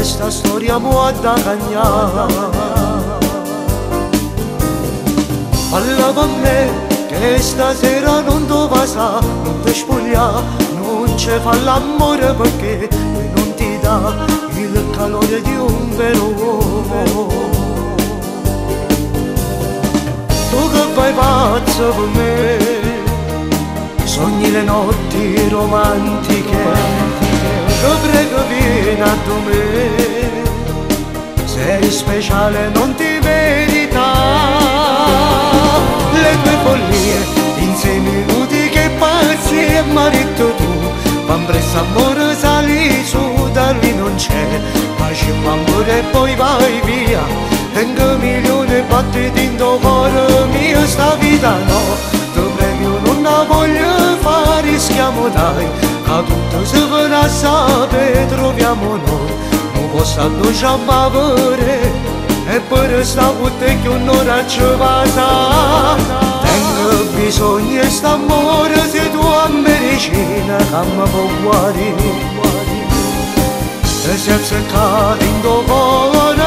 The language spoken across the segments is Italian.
questa storia mo' da cagnare. Parla con me che stasera non ti va sa, non ti spoglia, non ci fa l'amore perché non ti dà il calore di un vero uomo. Tu che vai pazzo per me, sogni le notti romantiche, che prego vieni a me, sei speciale non ti verità. Le tue follie in 6 minuti che passi e marito tu, van presso amore sali su, da lui non c'è, facciamo amore e poi vai via, tengo milioni battiti in tuo cuore mio, sta vita no, ti prego non la voglio fare, rischiamo dai, che tutto si verrà a sapere, troviamo noi, non posso addociamo avere, e per sta putte che un'ora ci passa. Tengo bisogno di st'amore, se tu a medicina che mi può guarire. Se si è azzeccato in tuo cuore,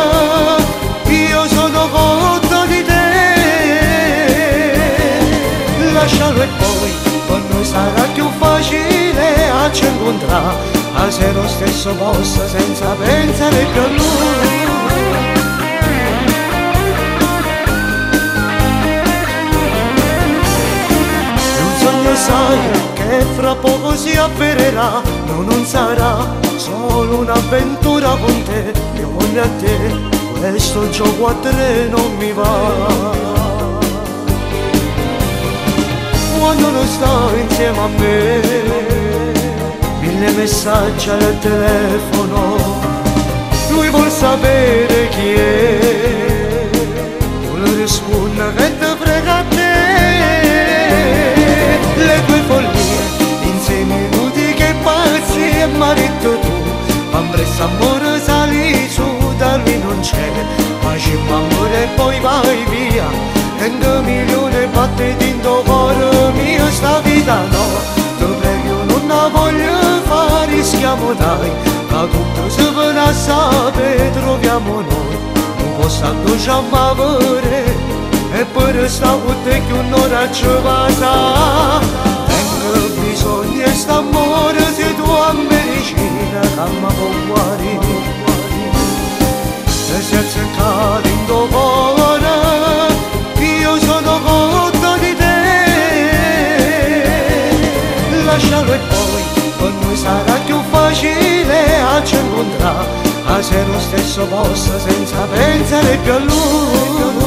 io sono cotta di te. Lascialo e poi per noi sarà più facile a ci incontrare, a se lo stesso posto senza pensare più a lui. Sai che fra poco si avvererà, no, non sarà solo un'avventura con te, io voglio a te, questo gioco a tre non mi va. Quando non stai insieme a me, 1000 messaggi al telefono, lui vuol sapere chi è, vuole rispondere che ti frega a te. Le tue follie in 6 minuti che passi e marito tu, van presso amore sali su, da lui non c'è, facciamo amore e poi vai via, tengo milioni battiti in tuo cuore mio, sta vita no, ti prego non la voglio fare, rischiamo dai, che tutto si verrà a sapere, troviamo noi, non posso addociamo avere, e per sta putte che un'ora ci passa. Tengo bisogno di st'amore, se tu a medicina che mi può guarire. Se si è azzeccato in tuo cuore, io sono cotta di te. Lascialo e poi per noi sarà più facile a ci incontrare, a se lo stesso posto senza pensare più a lui.